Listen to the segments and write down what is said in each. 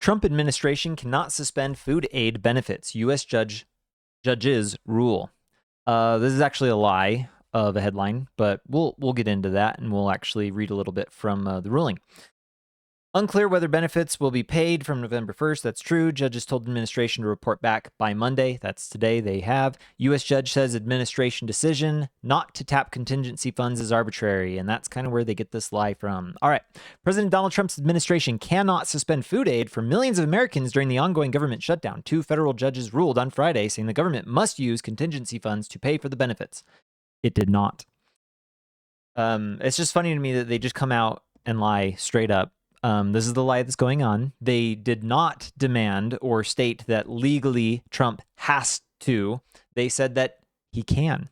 Trump administration cannot suspend food aid benefits. U.S. judges rule. This is actually a lie of a headline, but we'll get into that, and we'll actually read a little bit from the ruling. Unclear whether benefits will be paid from November 1st. That's true. Judges told administration to report back by Monday. That's today. They have. U.S. judge says administration decision not to tap contingency funds is arbitrary, and that's kind of where they get this lie from. All right. President Donald Trump's administration cannot suspend food aid for millions of Americans during the ongoing government shutdown. 2 federal judges ruled on Friday, saying the government must use contingency funds to pay for the benefits. It did not. It's just funny to me that they just come out and lie straight up. This is the lie that's going on. They did not demand or state that legally Trump has to. They said that he can.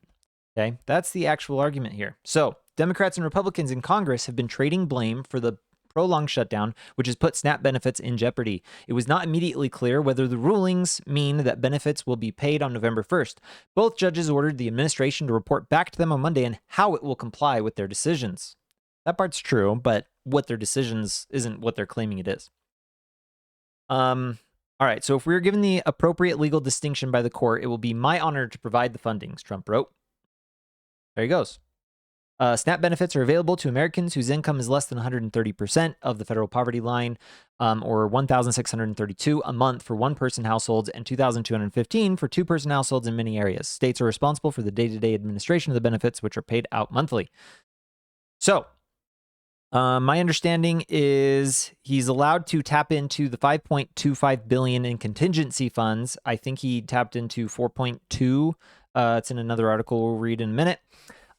Okay, that's the actual argument here. So Democrats and Republicans in Congress have been trading blame for the prolonged shutdown, which has put SNAP benefits in jeopardy. It was not immediately clear whether the rulings mean that benefits will be paid on November 1st. Both judges ordered the administration to report back to them on Monday on how it will comply with their decisions. That part's true, but what their decisions isn't what they're claiming it is. All right, so if we are given the appropriate legal distinction by the court, it will be my honor to provide the fundings, Trump wrote. There he goes. SNAP benefits are available to Americans whose income is less than 130% of the federal poverty line, or $1,632 a month for one-person households and $2,215 for two-person households in many areas. States are responsible for the day-to-day administration of the benefits, which are paid out monthly. So, my understanding is he's allowed to tap into the $5.25 billion in contingency funds. I think he tapped into 4.2. It's in another article we'll read in a minute.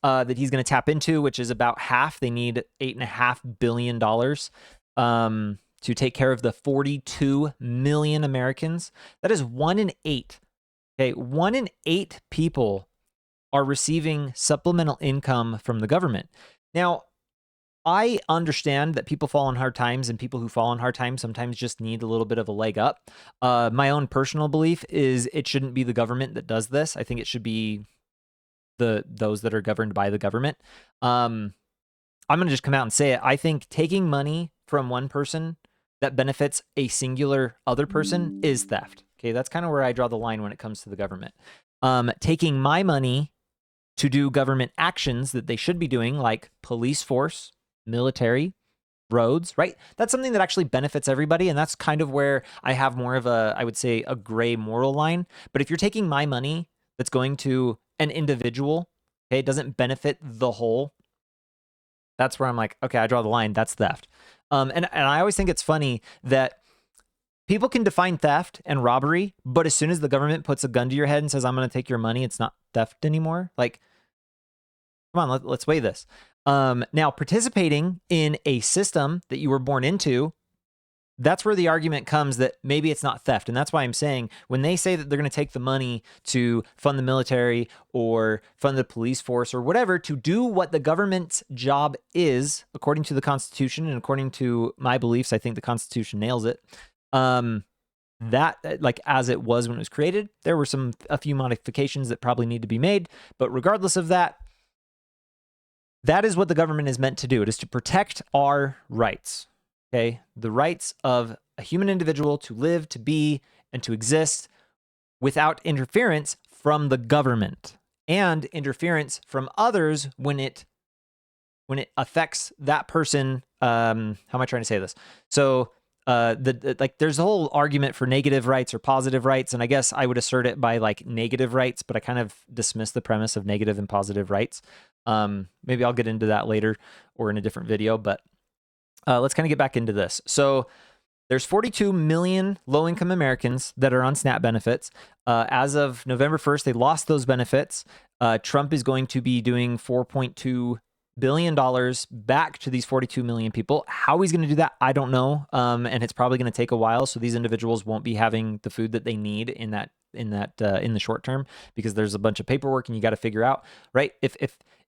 That he's going to tap into, which is about half. They need $8.5 billion to take care of the 42 million Americans. That is 1 in 8. Okay, 1 in 8 people are receiving supplemental income from the government. Now, I understand that people fall on hard times, and people who fall on hard times sometimes just need a little bit of a leg up. My own personal belief is it shouldn't be the government that does this. I think it should be those that are governed by the government. I'm going to just come out and say it. I think taking money from one person that benefits a singular other person is theft. Okay, that's kind of where I draw the line when it comes to the government. Taking my money to do government actions that they should be doing, like police force, military, roads, right? That's something that actually benefits everybody. And that's kind of where I have more of a, I would say, a gray moral line. But if you're taking my money that's going to an individual, okay, it doesn't benefit the whole, that's where I'm like, okay, I draw the line. That's theft. And I always think it's funny that people can define theft and robbery, but as soon as the government puts a gun to your head and says, I'm going to take your money, it's not theft anymore. Like, come on, let's weigh this. Now, participating in a system that you were born into, that's where the argument comes that maybe it's not theft. And that's why I'm saying when they say that they're going to take the money to fund the military or fund the police force or whatever to do what the government's job is, according to the Constitution and according to my beliefs, I think the Constitution nails it. That, like as it was when it was created, there were a few modifications that probably need to be made. But regardless of that, that is what the government is meant to do. It is to protect our rights. Okay, the rights of a human individual to live, to be, and to exist without interference from the government and interference from others when it affects that person. How am I trying to say this? So, there's a whole argument for negative rights or positive rights, and I guess I would assert it by like negative rights, but I kind of dismiss the premise of negative and positive rights. Maybe I'll get into that later or in a different video, but let's kind of get back into this. So there's 42 million low-income Americans that are on SNAP benefits. As of November 1st, they lost those benefits. Trump is going to be doing $4.2 billion back to these 42 million people. How he's going to do that, I don't know. And it's probably going to take a while. So these individuals won't be having the food that they need in the short term, because there's a bunch of paperwork and you got to figure out, right?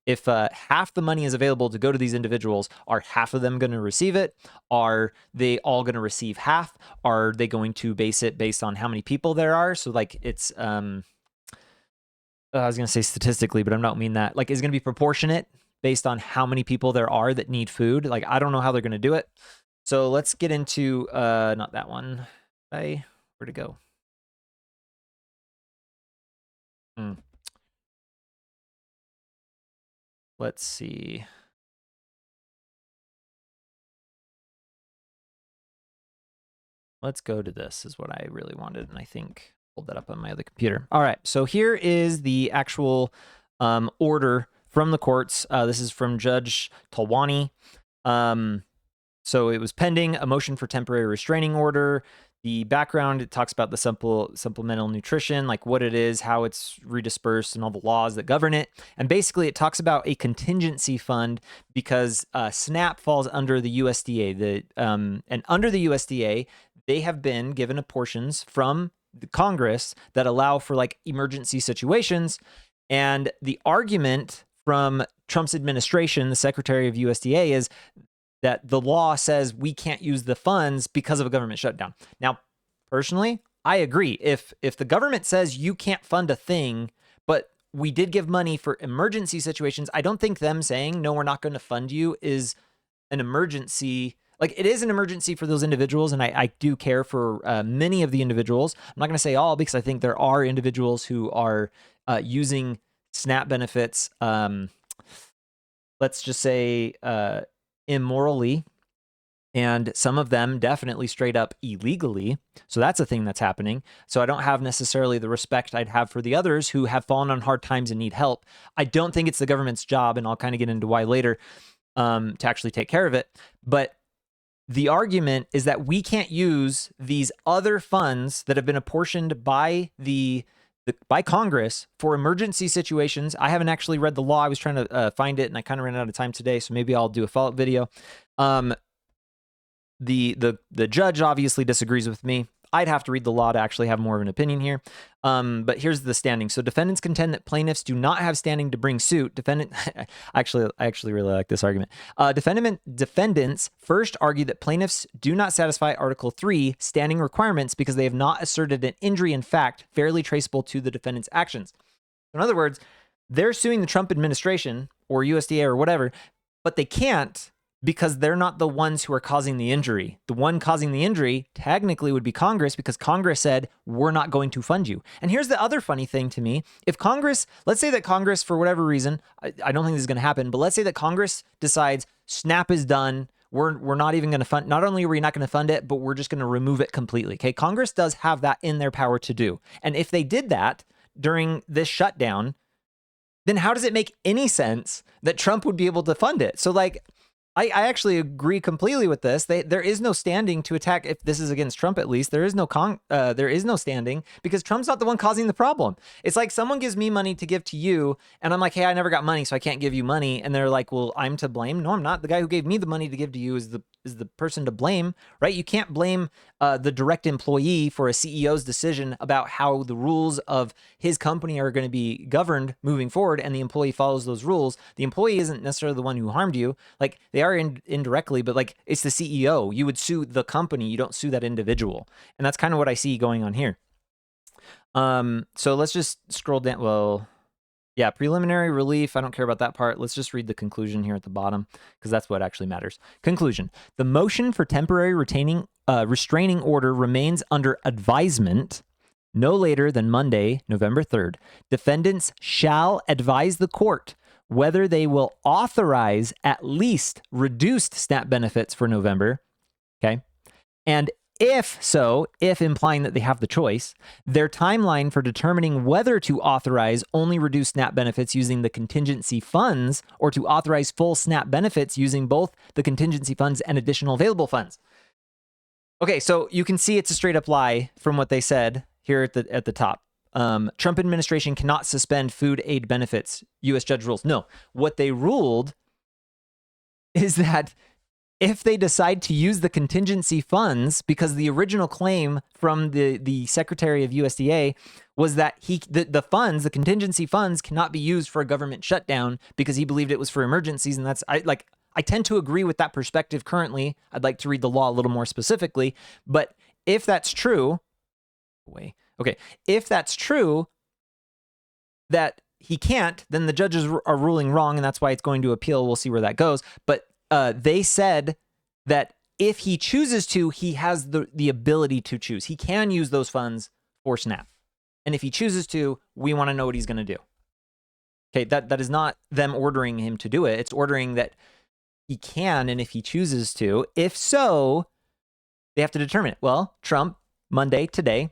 If half the money is available to go to these individuals, are half of them going to receive it? Are they all going to receive half? Are they going to base it based on how many people there are? So like it's, I was going to say statistically, but I don't mean that. Like, is it going to be proportionate based on how many people there are that need food? Like, I don't know how they're going to do it. So let's get into, not that one. Where'd it go? Let's see. Let's go to this is what I really wanted. And I think pulled that up on my other computer. All right. So here is the actual order from the courts. This is from Judge Talwani. So it was pending a motion for temporary restraining order. The background, it talks about the supplemental nutrition, like what it is, how it's redispersed, and all the laws that govern it. And basically, it talks about a contingency fund because SNAP falls under the USDA. And under the USDA, they have been given portions from the Congress that allow for like emergency situations. And the argument from Trump's administration, the Secretary of USDA, is that the law says we can't use the funds because of a government shutdown. Now, personally, I agree. If the government says you can't fund a thing, but we did give money for emergency situations, I don't think them saying, no, we're not going to fund you is an emergency. Like, it is an emergency for those individuals, and I do care for many of the individuals. I'm not going to say all, because I think there are individuals who are using SNAP benefits, let's just say, immorally, and some of them definitely straight up illegally. So that's a thing that's happening. So I don't have necessarily the respect I'd have for the others who have fallen on hard times and need help. I don't think it's the government's job, and I'll kind of get into why later, to actually take care of it. But the argument is that we can't use these other funds that have been apportioned by by Congress for emergency situations. I haven't actually read the law. I was trying to find it, and I kind of ran out of time today, so maybe I'll do a follow-up video. The judge obviously disagrees with me. I'd have to read the law to actually have more of an opinion here. But here's the standing. So defendants contend that plaintiffs do not have standing to bring suit. I actually really like this argument. Defendants first argue that plaintiffs do not satisfy Article 3 standing requirements because they have not asserted an injury in fact fairly traceable to the defendant's actions. In other words, they're suing the Trump administration or USDA or whatever, but they can't because they're not the ones who are causing the injury. The one causing the injury technically would be Congress, because Congress said, we're not going to fund you. And here's the other funny thing to me. If Congress, let's say that Congress, for whatever reason, I don't think this is going to happen, but let's say that Congress decides SNAP is done. We're not even going to fund, not only are we not going to fund it, but we're just going to remove it completely. Okay. Congress does have that in their power to do. And if they did that during this shutdown, then how does it make any sense that Trump would be able to fund it? So like, I actually agree completely with this. There is no standing to attack. If this is against Trump, at least there is no standing, because Trump's not the one causing the problem. It's like someone gives me money to give to you, and I'm like, hey, I never got money, so I can't give you money. And they're like, well, I'm to blame. No, I'm not. The guy who gave me the money to give to you is the person to blame, right? You can't blame the direct employee for a CEO's decision about how the rules of his company are going to be governed moving forward, and the employee follows those rules. The employee isn't necessarily the one who harmed you. Like, they are indirectly, but like, it's the CEO. You would sue the company. You don't sue that individual. And that's kind of what I see going on here. So let's just scroll down. Well, yeah, preliminary relief. I don't care about that part. Let's just read the conclusion here at the bottom, because that's what actually matters. Conclusion. The motion for temporary restraining order remains under advisement no later than Monday, November 3rd. Defendants shall advise the court whether they will authorize at least reduced SNAP benefits for November, okay? And if implying that they have the choice, their timeline for determining whether to authorize only reduced SNAP benefits using the contingency funds or to authorize full SNAP benefits using both the contingency funds and additional available funds. Okay, so you can see it's a straight up lie from what they said here at the top. Trump administration cannot suspend food aid benefits. U.S. judge rules. No, what they ruled is that if they decide to use the contingency funds, because the original claim from the Secretary of USDA was that the contingency funds cannot be used for a government shutdown because he believed it was for emergencies. And that's, I tend to agree with that perspective currently. I'd like to read the law a little more specifically, but if that's true, if that's true, that he can't, then the judges are ruling wrong, and that's why it's going to appeal. We'll see where that goes. But they said that if he chooses to, he has the ability to choose. He can use those funds for SNAP. And if he chooses to, we want to know what he's going to do. Okay, that is not them ordering him to do it. It's ordering that he can, and if he chooses to. If so, they have to determine it. Well, Trump, Monday, today,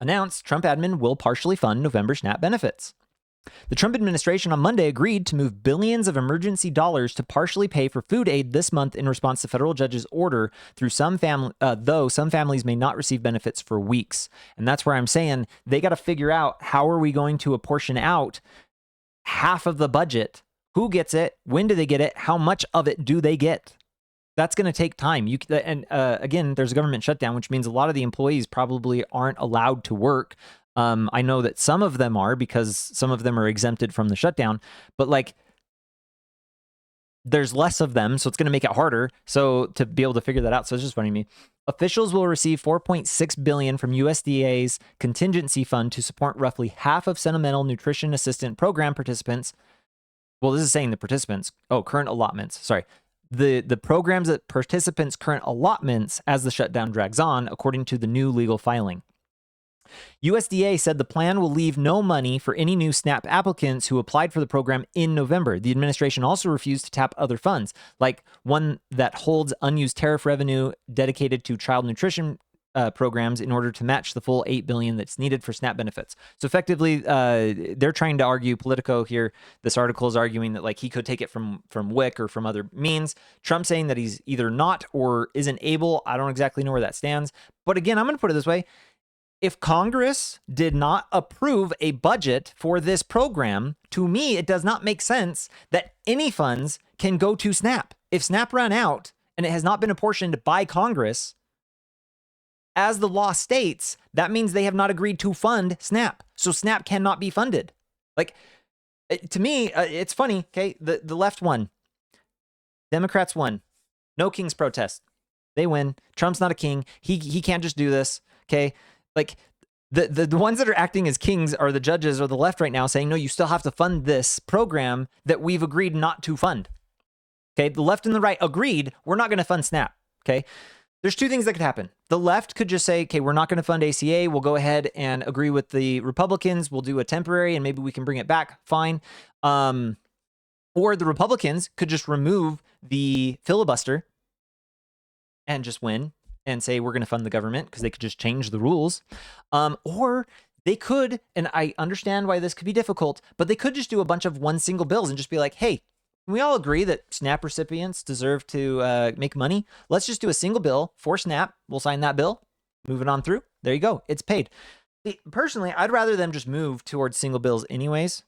announced Trump admin will partially fund November SNAP benefits. The Trump administration on Monday agreed to move billions of emergency dollars to partially pay for food aid this month in response to federal judge's order though some families may not receive benefits for weeks. And that's where I'm saying they got to figure out, how are we going to apportion out half of the budget? Who gets it? When do they get it? How much of it do they get? That's going to take time. Again, there's a government shutdown, which means a lot of the employees probably aren't allowed to work. I know that some of them are, because some of them are exempted from the shutdown, but like there's less of them, so it's going to make it harder. So to be able to figure that out, so it's just funny to me. Officials will receive $4.6 billion from USDA's contingency fund to support roughly half of Sentimental Nutrition Assistant Program participants. Well, this is saying the participants. Oh, current allotments. Sorry. The programs that participants' current allotments as the shutdown drags on, according to the new legal filing. USDA said the plan will leave no money for any new SNAP applicants who applied for the program in November. The administration also refused to tap other funds, like one that holds unused tariff revenue dedicated to child nutrition programs, in order to match the full $8 billion that's needed for SNAP benefits. So effectively, they're trying to argue, Politico here, this article is arguing that like he could take it from WIC or from other means. Trump saying that he's either not or isn't able. I don't exactly know where that stands. But again, I'm going to put it this way. If Congress did not approve a budget for this program, to me, it does not make sense that any funds can go to SNAP. If SNAP ran out and it has not been apportioned by Congress, as the law states, that means they have not agreed to fund SNAP. So SNAP cannot be funded. Like, to me, it's funny, okay? The left won. Democrats won. No king's protest. They win. Trump's not a king. He can't just do this, okay? Like, the ones that are acting as kings are the judges or the left right now, saying, no, you still have to fund this program that we've agreed not to fund. Okay, the left and the right agreed, we're not going to fund SNAP. Okay, there's two things that could happen. The left could just say, okay, we're not going to fund ACA. We'll go ahead and agree with the Republicans. We'll do a temporary and maybe we can bring it back. Fine. Or the Republicans could just remove the filibuster and just win and say we're going to fund the government, because they could just change the rules. Or they could, and I understand why this could be difficult, but they could just do a bunch of one single bills and just be like, hey, we all agree that SNAP recipients deserve to make money. Let's just do a single bill for SNAP. We'll sign that bill, move it on through. There you go. It's paid. Personally, I'd rather them just move towards single bills anyways.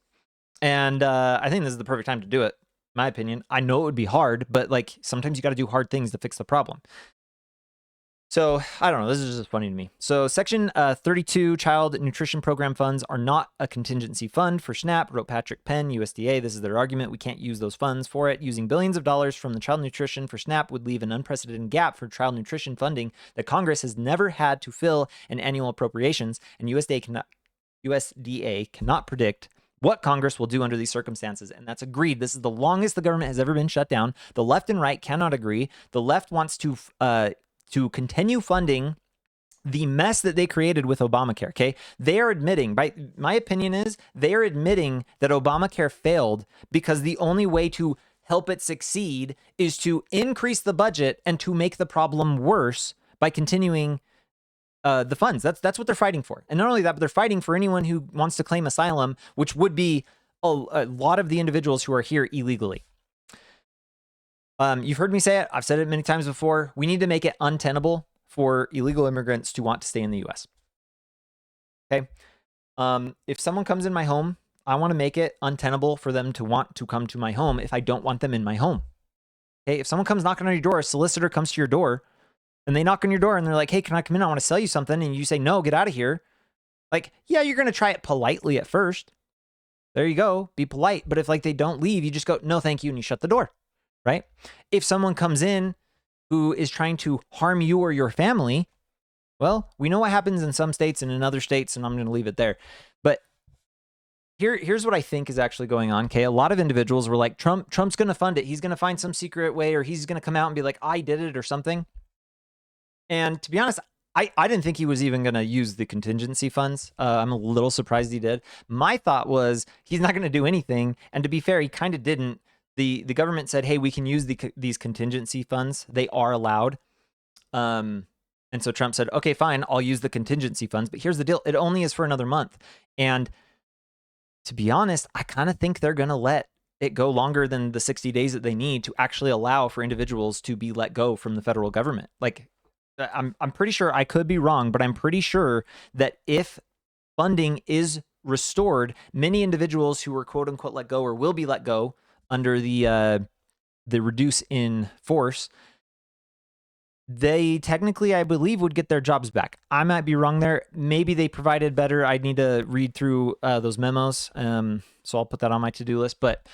And I think this is the perfect time to do it, in my opinion. I know it would be hard, but like sometimes you got to do hard things to fix the problem. So I don't know. This is just funny to me. So Section 32 Child Nutrition Program funds are not a contingency fund for SNAP, wrote Patrick Penn, USDA. This is their argument. We can't use those funds for it. Using billions of dollars from the child nutrition for SNAP would leave an unprecedented gap for child nutrition funding that Congress has never had to fill in annual appropriations, and USDA cannot predict what Congress will do under these circumstances. And that's agreed. This is the longest the government has ever been shut down. The left and right cannot agree. The left wants to continue funding the mess that they created with Obamacare, okay? They are admitting, my opinion is, they are admitting that Obamacare failed because the only way to help it succeed is to increase the budget and to make the problem worse by continuing the funds. That's what they're fighting for. And not only that, but they're fighting for anyone who wants to claim asylum, which would be a lot of the individuals who are here illegally. You've heard me say it. I've said it many times before. We need to make it untenable for illegal immigrants to want to stay in the U.S. Okay. If someone comes in my home, I want to make it untenable for them to want to come to my home if I don't want them in my home. Okay. If someone comes knocking on your door, a solicitor comes to your door and they knock on your door and they're like, hey, can I come in? I want to sell you something. And you say, no, get out of here. Like, yeah, you're going to try it politely at first. There you go. Be polite. But if like they don't leave, you just go, no, thank you. And you shut the door. Right? If someone comes in who is trying to harm you or your family, well, we know what happens in some states and in other states, and I'm going to leave it there. But Here's what I think is actually going on. Okay, a lot of individuals were like, Trump's going to fund it. He's going to find some secret way, or he's going to come out and be like, I did it or something. And to be honest, I didn't think he was even going to use the contingency funds. I'm a little surprised he did. My thought was he's not going to do anything. And to be fair, he kind of didn't. The government said, hey, we can use these contingency funds. They are allowed. And so Trump said, okay, fine, I'll use the contingency funds. But here's the deal. It only is for another month. And to be honest, I kind of think they're going to let it go longer than the 60 days that they need to actually allow for individuals to be let go from the federal government. Like, I'm pretty sure, I could be wrong, but I'm pretty sure that if funding is restored, many individuals who were quote unquote let go or will be let go under the reduce in force, they technically, I believe, would get their jobs back. I might be wrong there. Maybe they provided better. I'd need to read through those memos. So I'll put that on my to-do list. But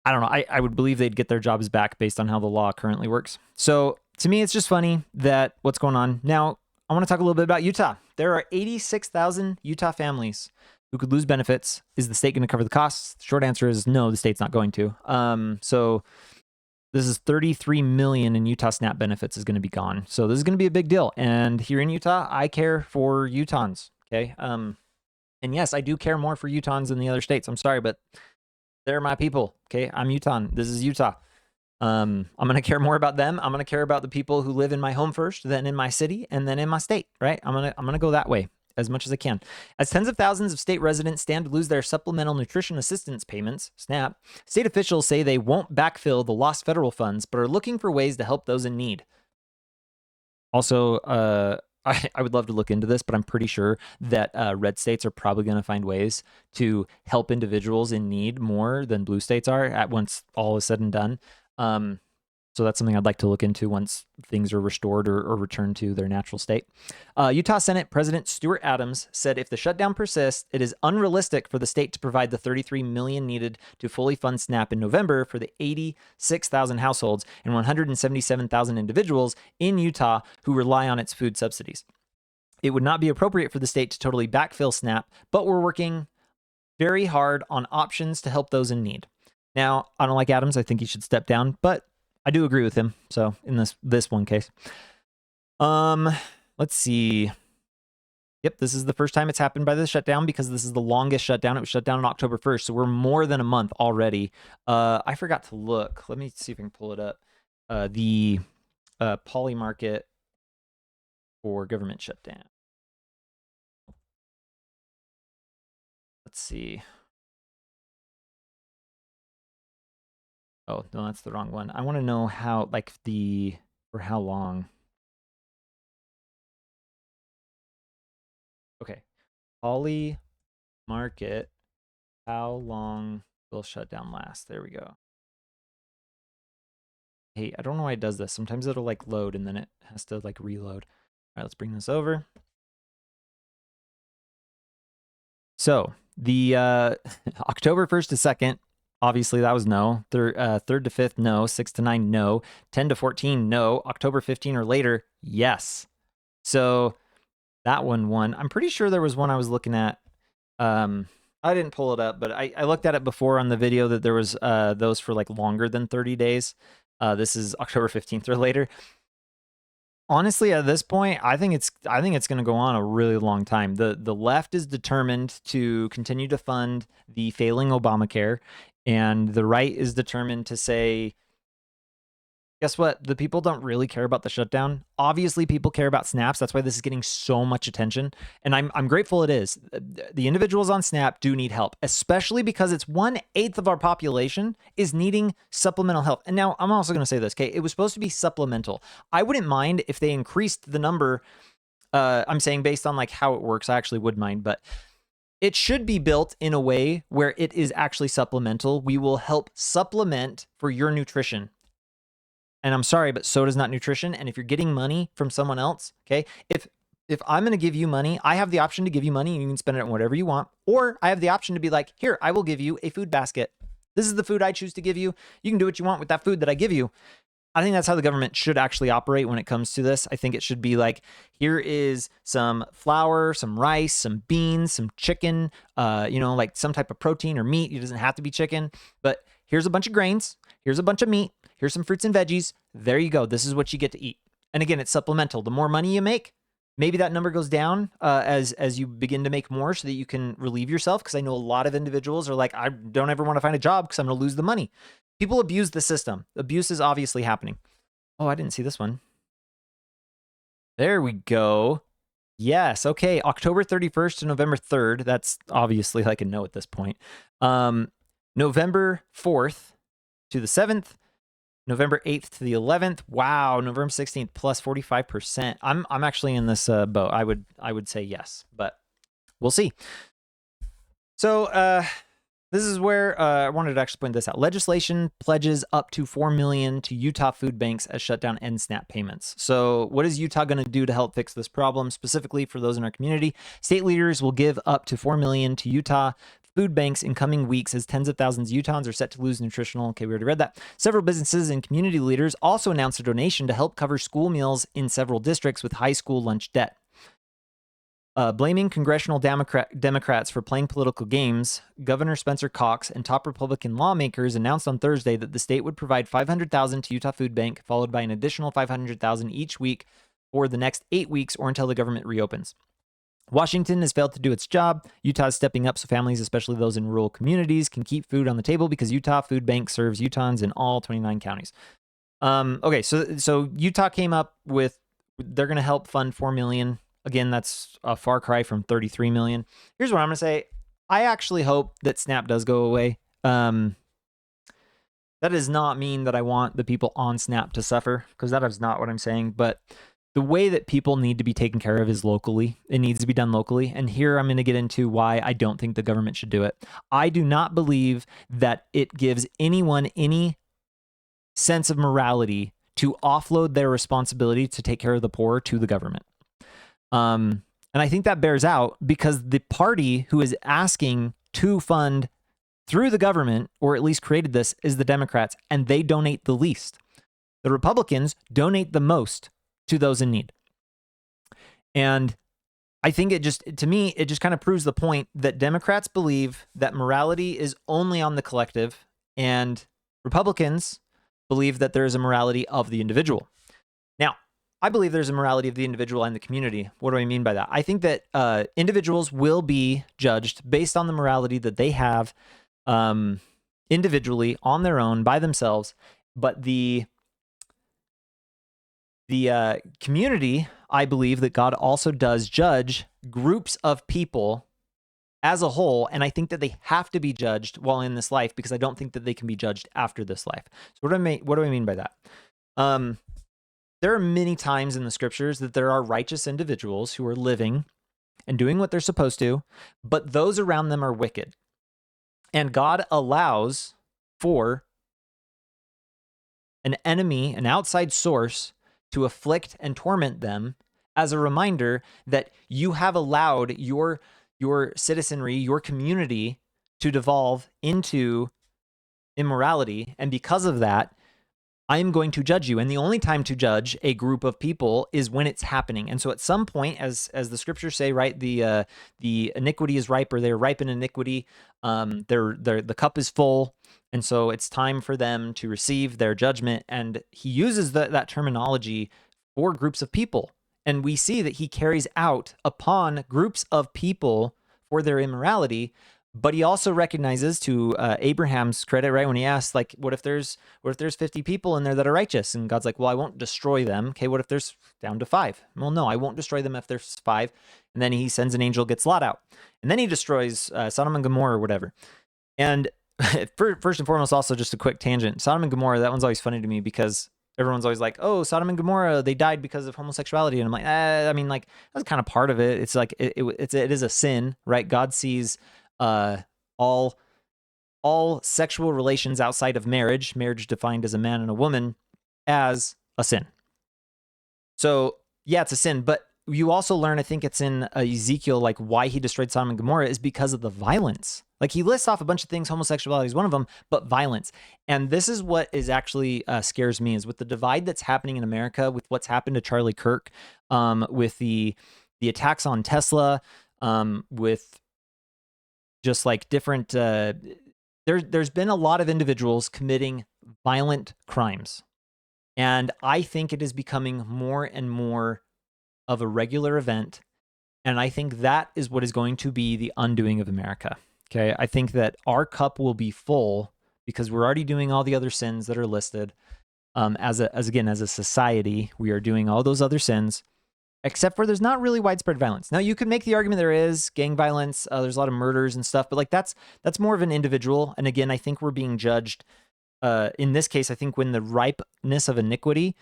I don't know. I would believe they'd get their jobs back based on how the law currently works. So to me, it's just funny that what's going on. Now, I want to talk a little bit about Utah. There are 86,000 Utah families who could lose benefits. Is the state going to cover the costs? The short answer is no, the state's not going to. So this is 33 million in Utah SNAP benefits is going to be gone. So this is going to be a big deal. And here in Utah, I care for Utahns. Okay. And yes, I do care more for Utahns than the other states. I'm sorry, but they're my people. Okay. I'm Utah. This is Utah. I'm going to care more about them. I'm going to care about the people who live in my home first, then in my city, and then in my state, right? I'm going to go that way as much as I can. As tens of thousands of state residents stand to lose their supplemental nutrition assistance payments, SNAP, state officials say they won't backfill the lost federal funds, but are looking for ways to help those in need. Also, I would love to look into this, but I'm pretty sure that red states are probably going to find ways to help individuals in need more than blue states are at once all is said and done. So that's something I'd like to look into once things are restored or returned to their natural state. Utah Senate President Stuart Adams said if the shutdown persists, it is unrealistic for the state to provide the $33 million needed to fully fund SNAP in November for the 86,000 households and 177,000 individuals in Utah who rely on its food subsidies. It would not be appropriate for the state to totally backfill SNAP, but we're working very hard on options to help those in need. Now, I don't like Adams. I think he should step down, but I do agree with him. So in this one case, let's see. Yep, this is the first time it's happened by the shutdown because this is the longest shutdown. It was shut down on October 1st, so we're more than a month already. I forgot to look. Let me see if I can pull it up. The poly market for government shutdown. Let's see. Oh, no, that's the wrong one. I want to know how, like, for how long. Okay. Poly market, how long will shutdown last? There we go. Hey, I don't know why it does this. Sometimes it'll, like, load, and then it has to, like, reload. All right, let's bring this over. So, the October 1st to 2nd, obviously, that was no. 3rd to 5th, no. 6 to 9, no. 10 to 14, no. October 15 or later, yes. So that one won. I'm pretty sure there was one I was looking at. I didn't pull it up, but I looked at it before on the video that there was those for like longer than 30 days. This is October 15th or later. Honestly, at this point, I think it's going to go on a really long time. The left is determined to continue to fund the failing Obamacare, and the right is determined to say, guess what? The people don't really care about the shutdown. Obviously, people care about SNAPs. That's why this is getting so much attention, and I'm grateful it is. The individuals on SNAP do need help, especially because it's 1/8 of our population is needing supplemental help. And now I'm also going to say this, okay? It was supposed to be supplemental. I wouldn't mind if they increased the number. I'm saying based on like how it works, I actually would mind, but it should be built in a way where it is actually supplemental. We will help supplement for your nutrition. And I'm sorry, but soda's not nutrition. And if you're getting money from someone else, okay, if I'm going to give you money, I have the option to give you money and you can spend it on whatever you want. Or I have the option to be like, here, I will give you a food basket. This is the food I choose to give you. You can do what you want with that food that I give you. I think that's how the government should actually operate when it comes to this. I think it should be like, here is some flour, some rice, some beans, some chicken, like some type of protein or meat. It doesn't have to be chicken, but here's a bunch of grains. Here's a bunch of meat. Here's some fruits and veggies. There you go. This is what you get to eat. And again, it's supplemental. The more money you make, maybe that number goes down as you begin to make more so that you can relieve yourself. Because I know a lot of individuals are like, I don't ever want to find a job because I'm going to lose the money. People abuse the system. Abuse is obviously happening. Oh, I didn't see this one. There we go. Yes. Okay. October 31st to November 3rd. That's obviously like a no at this point. November 4th to the 7th. November 8th to the 11th. Wow. November 16th plus 45%. I'm actually in this boat. I would say yes, but we'll see. So, this is where I wanted to actually point this out. Legislation pledges up to $4 million to Utah food banks as Shutdown ends SNAP payments. So what is Utah going to do to help fix this problem, specifically for those in our community? State leaders will give up to $4 million to Utah food banks in coming weeks as tens of thousands of Utahns are set to lose nutritional. Okay, we already read that. Several businesses and community leaders also announced a donation to help cover school meals in several districts with high school lunch debt. Blaming congressional Democrats for playing political games, Governor Spencer Cox and top Republican lawmakers announced on Thursday that the state would provide $500,000 to Utah Food Bank, followed by an additional $500,000 each week for the next 8 weeks or until the government reopens. Washington has failed to do its job. Utah is stepping up so families, especially those in rural communities, can keep food on the table because Utah Food Bank serves Utahns in all 29 counties. Okay, so Utah came up with, they're going to help fund $4 million. Again, that's a far cry from 33 million. Here's what I'm going to say. I actually hope that SNAP does go away. That does not mean that I want the people on SNAP to suffer, because that is not what I'm saying. But the way that people need to be taken care of is locally. It needs to be done locally. And here I'm going to get into why I don't think the government should do it. I do not believe that it gives anyone any sense of morality to offload their responsibility to take care of the poor to the government. And I think that bears out because the party who is asking to fund through the government, or at least created this, is the Democrats, and they donate the least. The Republicans donate the most to those in need. And I think to me, it just kind of proves the point that Democrats believe that morality is only on the collective, and Republicans believe that there is a morality of the individual. Now, I believe there's a morality of the individual and the community. What do I mean by that? I think that individuals will be judged based on the morality that they have individually on their own by themselves. But the community, I believe that God also does judge groups of people as a whole. And I think that they have to be judged while in this life, because I don't think that they can be judged after this life. So what do I mean by that? There are many times in the scriptures that there are righteous individuals who are living and doing what they're supposed to, but those around them are wicked. And God allows for an enemy, an outside source, to afflict and torment them as a reminder that you have allowed your citizenry, your community, to devolve into immorality. And because of that, I am going to judge you. And the only time to judge a group of people is when it's happening. And so at some point, as the scriptures say, right, the iniquity is ripe, or they're ripe in iniquity. The cup is full. And so it's time for them to receive their judgment. And he uses that terminology for groups of people. And we see that he carries out upon groups of people for their immorality. But he also recognizes, to Abraham's credit, right, when he asks, like, what if there's 50 people in there that are righteous? And God's like, well, I won't destroy them. Okay, what if there's down to 5? Well, no, I won't destroy them if there's 5. And then he sends an angel, gets Lot out. And then he destroys Sodom and Gomorrah or whatever. And first and foremost, also just a quick tangent, Sodom and Gomorrah, that one's always funny to me, because everyone's always like, oh, Sodom and Gomorrah, they died because of homosexuality. And I'm like, I mean, like, that's kind of part of it. It's like, it is a sin, right? God sees all sexual relations outside of marriage defined as a man and a woman, as a sin. So yeah, it's a sin, but you also learn, I think it's in Ezekiel, like why he destroyed Sodom and Gomorrah is because of the violence. Like he lists off a bunch of things, homosexuality is one of them, but violence. And this is what is actually scares me, is with the divide that's happening in America, with what's happened to Charlie Kirk, with the attacks on Tesla, with just like different, there's been a lot of individuals committing violent crimes. And I think it is becoming more and more of a regular event. And I think that is what is going to be the undoing of America. Okay. I think that our cup will be full because we're already doing all the other sins that are listed. As a society, we are doing all those other sins, except for there's not really widespread violence. Now, you could make the argument there is gang violence. There's a lot of murders and stuff, but like that's more of an individual. And again, I think we're being judged. In this case, I think when the ripeness of iniquity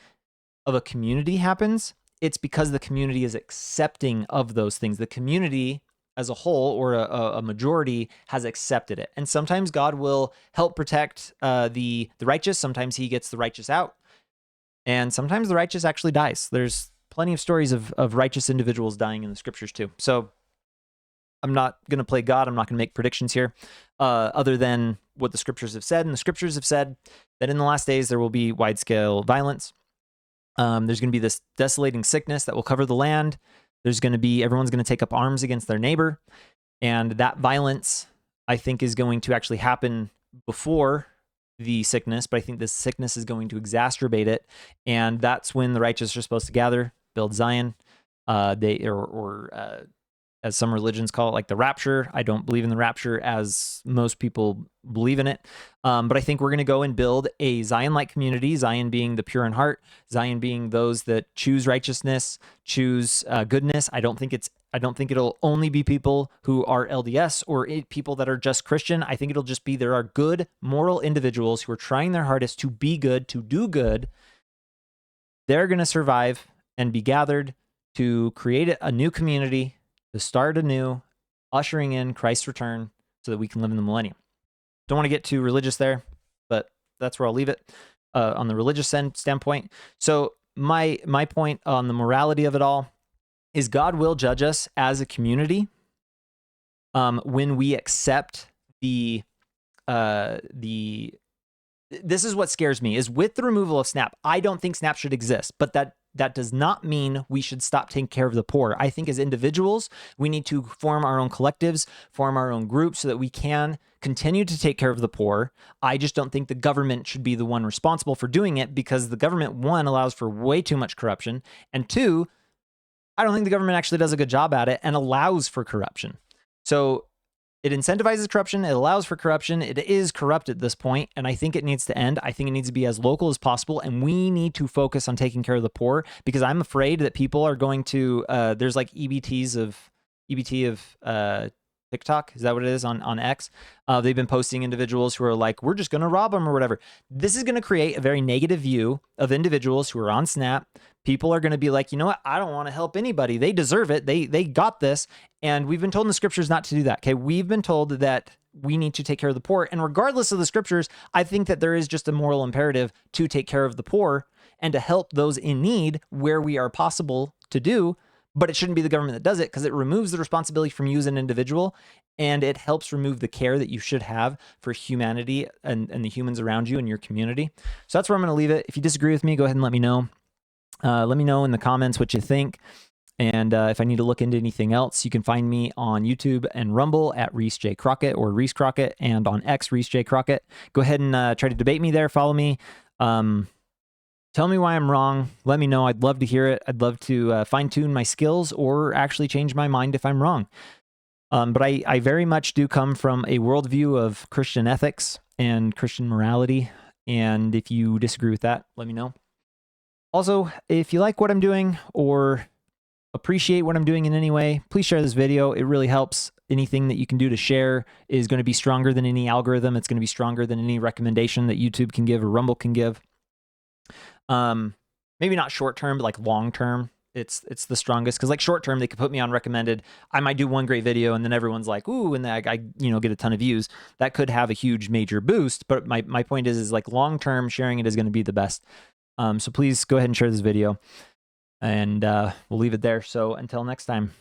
of a community happens, it's because the community is accepting of those things. The community as a whole, or a majority, has accepted it. And sometimes God will help protect the righteous. Sometimes he gets the righteous out. And sometimes the righteous actually dies. There's plenty of stories of righteous individuals dying in the scriptures too. So I'm not going to play God. I'm not going to make predictions here other than what the scriptures have said. And the scriptures have said that in the last days, there will be wide-scale violence. There's going to be this desolating sickness that will cover the land. There's going to be, everyone's going to take up arms against their neighbor. And that violence, I think, is going to actually happen before the sickness, but I think this sickness is going to exacerbate it. And that's when the righteous are supposed to gather, build Zion. As some religions call it, like the rapture. I don't believe in the rapture as most people believe in it. But I think we're going to go and build a Zion-like community, Zion being the pure in heart, Zion being those that choose righteousness, choose goodness. I don't think it'll only be people who are LDS or people that are just Christian. I think it'll just be, there are good moral individuals who are trying their hardest to be good, to do good. They're going to survive and be gathered to create a new community, to start anew, ushering in Christ's return so that we can live in the millennium. Don't want to get too religious there, but that's where I'll leave it on the religious standpoint. So my point on the morality of it all is God will judge us as a community when we accept this is what scares me, is with the removal of SNAP. I don't think SNAP should exist, but that does not mean we should stop taking care of the poor. I think as individuals, we need to form our own collectives, form our own groups so that we can continue to take care of the poor. I just don't think the government should be the one responsible for doing it, because the government, one, allows for way too much corruption, and two, I don't think the government actually does a good job at it and allows for corruption. So it incentivizes corruption. It allows for corruption. It is corrupt at this point, and I think it needs to end. I think it needs to be as local as possible, and we need to focus on taking care of the poor, because I'm afraid that people are going to, there's like EBT of TikTok. Is that what it is on X? They've been posting individuals who are like, we're just going to rob them or whatever. This is going to create a very negative view of individuals who are on SNAP. People are going to be like, you know what? I don't want to help anybody. They deserve it. They got this. And we've been told in the scriptures not to do that. Okay. We've been told that we need to take care of the poor. And regardless of the scriptures, I think that there is just a moral imperative to take care of the poor and to help those in need where we are possible to do. But it shouldn't be the government that does it, because it removes the responsibility from you as an individual, and it helps remove the care that you should have for humanity and the humans around you and your community. So that's where I'm going to leave it. If you disagree with me, go ahead and let me know. Let me know in the comments what you think. And if I need to look into anything else, you can find me on YouTube and Rumble at Reese J. Crockett or Reese Crockett, and on X, Reese J. Crockett. Go ahead and try to debate me there. Follow me. Tell me why I'm wrong. Let me know. I'd love to hear it. I'd love to fine-tune my skills or actually change my mind if I'm wrong. But I very much do come from a worldview of Christian ethics and Christian morality. And if you disagree with that, let me know. Also, if you like what I'm doing or appreciate what I'm doing in any way, please share this video. It really helps. Anything that you can do to share is going to be stronger than any algorithm. It's going to be stronger than any recommendation that YouTube can give or Rumble can give. Maybe not short term, but like long term, it's the strongest. Because like short term, they could put me on recommended. I might do one great video and then everyone's like, ooh, and I get a ton of views. That could have a huge major boost. But my point is like long term, sharing it is going to be the best. So please go ahead and share this video. And we'll leave it there. So until next time.